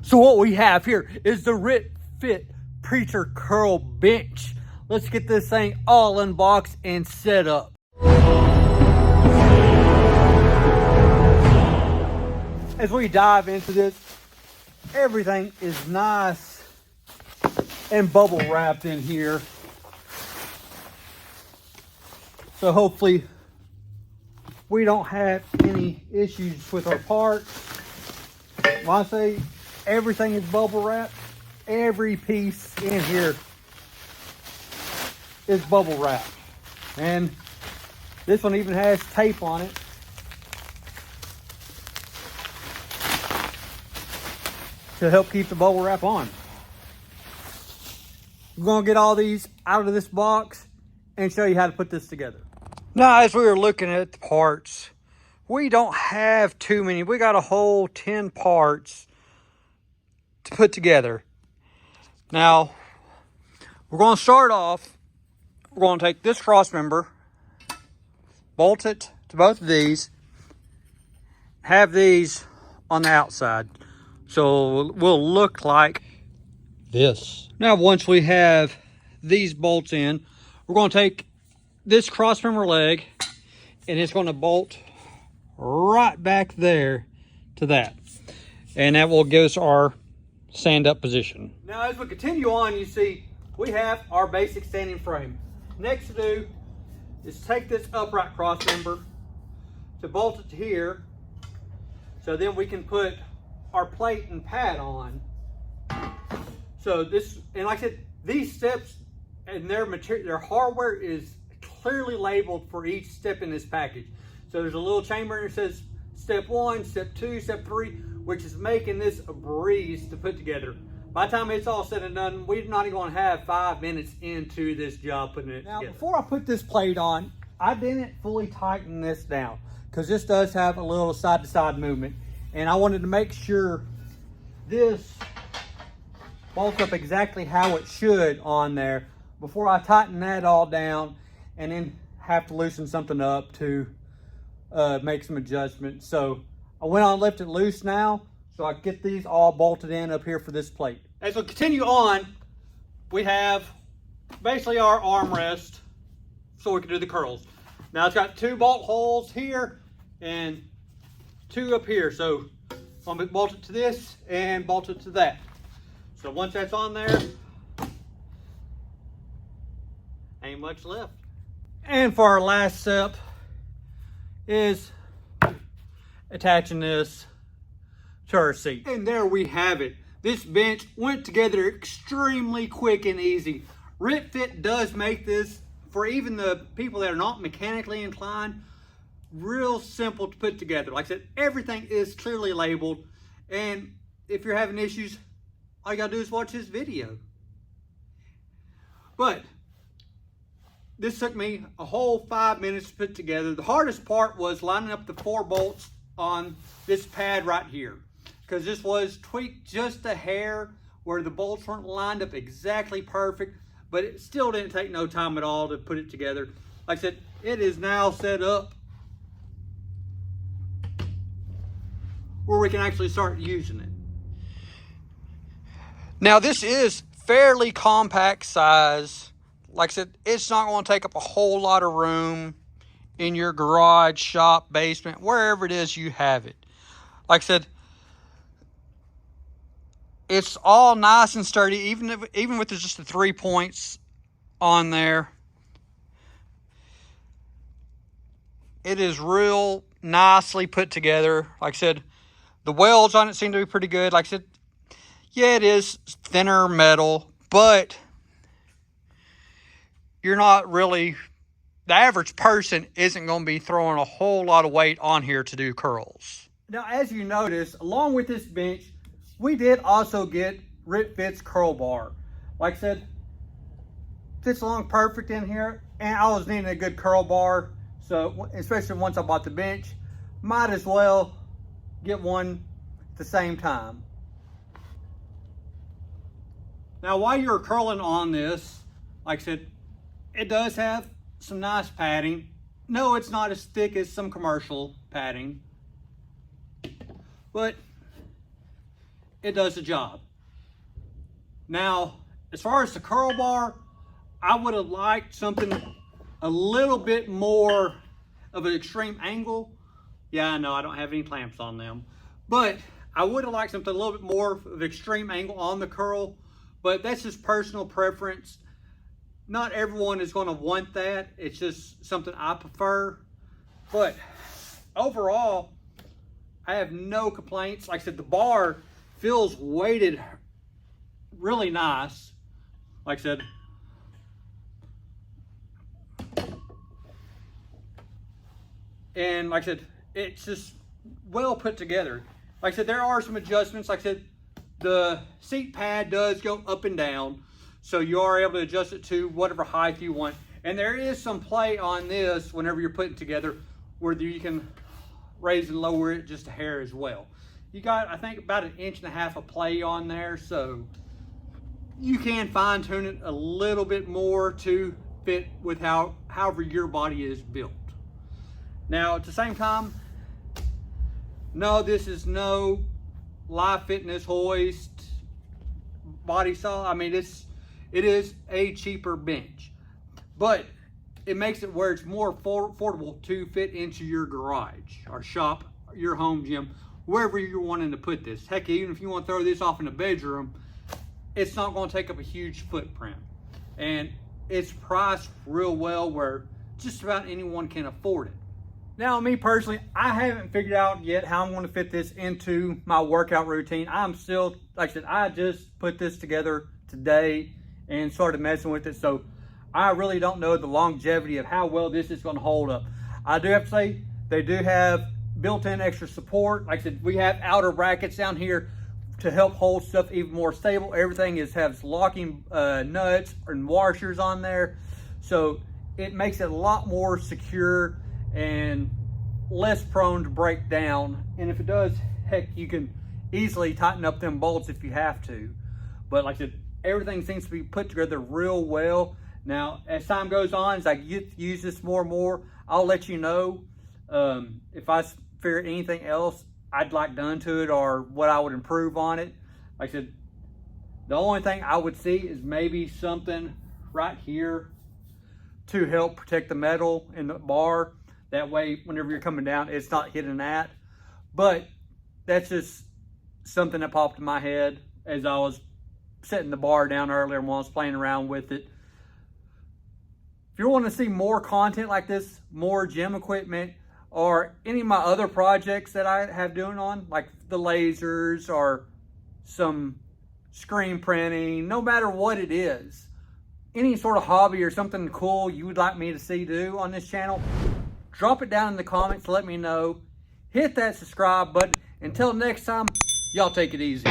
So what we have here is the Ritfit Preacher Curl Bench. Let's get this thing all unboxed and set up. As we dive into this, everything is nice and bubble wrapped in here. So hopefully we don't have any issues with our parts. When I say everything is bubble wrapped, every piece in here is bubble wrapped. And this one even has tape on it. To help keep the bubble wrap on. We're gonna get all these out of this box and show you how to put this together. Now, as we were looking at the parts, we don't have too many. We got a whole 10 parts to put together. Now, we're gonna start off, we're gonna take this cross member, bolt it to both of these, have these on the outside. So it will look like this. Now, once we have these bolts in, we're going to take this cross member leg and it's going to bolt right back there to that. And that will give us our stand up position. Now, as we continue on, you see we have our basic standing frame. Next to do is take this upright cross member to bolt it to here. So then we can put our plate and pad on. So this, and like I said, these steps and their material, their hardware is clearly labeled for each step in this package. So there's a little chamber that says step 1, step 2, step 3, which is making this a breeze to put together. By the time it's all said and done, we're not even gonna have 5 minutes into this job putting it together. Now, before I put this plate on, I didn't fully tighten this down because this does have a little side-to-side movement. And I wanted to make sure this bolts up exactly how it should on there before I tighten that all down and then have to loosen something up to make some adjustments. So I went on and left it loose now so I can get these all bolted in up here for this plate. As we continue on, we have basically our armrest so we can do the curls. Now it's got 2 bolt holes here and 2 up here. So I'm gonna bolt it to this and bolt it to that. So once that's on there, ain't much left. And for our last step is attaching this to our seat. And there we have it. This bench went together extremely quick and easy. Ritfit does make this, for even the people that are not mechanically inclined, real simple to put together. Like I said, everything is clearly labeled, and if you're having issues, all you gotta do is watch this video. But this took me a whole 5 minutes to put together. The hardest part was lining up the 4 bolts on this pad right here, because this was tweaked just a hair where the bolts weren't lined up exactly perfect, but it still didn't take no time at all to put it together. Like I said, it is now set up where we can actually start using it. Now, this is fairly compact size. Like I said, it's not going to take up a whole lot of room in your garage, shop, basement, wherever it is you have it. Like I said, it's all nice and sturdy, even with just the 3 points on there. It is real nicely put together. Like I said, the welds on it seem to be pretty good. Like I said, yeah, it is thinner metal, but you're not really, the average person isn't going to be throwing a whole lot of weight on here to do curls. Now, as you notice, along with this bench, we did also get Ritfit's curl bar. Like I said, fits along perfect in here, and I was needing a good curl bar, so especially once I bought the bench, might as well get one at the same time. Now, while you're curling on this, like I said, it does have some nice padding. No, it's not as thick as some commercial padding, but it does the job. Now, as far as the curl bar, I would have liked something a little bit more of an extreme angle. Yeah, I know I don't have any clamps on them, but I would have liked something a little bit more of extreme angle on the curl, but that's just personal preference. Not everyone is going to want that. It's just something I prefer. But overall, I have no complaints. Like I said, the bar feels weighted really nice. Like I said, and like I said, it's just well put together. Like I said, there are some adjustments. Like I said, the seat pad does go up and down, so you are able to adjust it to whatever height you want. And there is some play on this whenever you're putting it together, where you can raise and lower it just a hair as well. You got, I think, about 1.5 inches of play on there, so you can fine tune it a little bit more to fit with however your body is built. Now, at the same time, no, this is no Live Fitness hoist body saw. I mean, it is a cheaper bench, but it makes it where it's more affordable to fit into your garage or shop, your home gym, wherever you're wanting to put this. Heck, even if you want to throw this off in the bedroom, it's not going to take up a huge footprint. And it's priced real well where just about anyone can afford it. Now, me personally, I haven't figured out yet how I'm going to fit this into my workout routine. I'm still, like I said, I just put this together today and started messing with it. So I really don't know the longevity of how well this is going to hold up. I do have to say, they do have built-in extra support. Like I said, we have outer brackets down here to help hold stuff even more stable. Everything has locking nuts and washers on there. So it makes it a lot more secure and less prone to break down. And if it does, heck, you can easily tighten up them bolts if you have to. But like I said, everything seems to be put together real well. Now, as time goes on, as I get to use this more and more, I'll let you know if I figure anything else I'd like done to it or what I would improve on it. Like I said, the only thing I would see is maybe something right here to help protect the metal in the bar. That way, whenever you're coming down, it's not hitting that. But that's just something that popped in my head as I was setting the bar down earlier and while I was playing around with it. If you want to see more content like this, more gym equipment, or any of my other projects that I have doing on, like the lasers or some screen printing, no matter what it is, any sort of hobby or something cool you would like me to see do on this channel, drop it down in the comments, let me know. Hit that subscribe button. Until next time, y'all take it easy.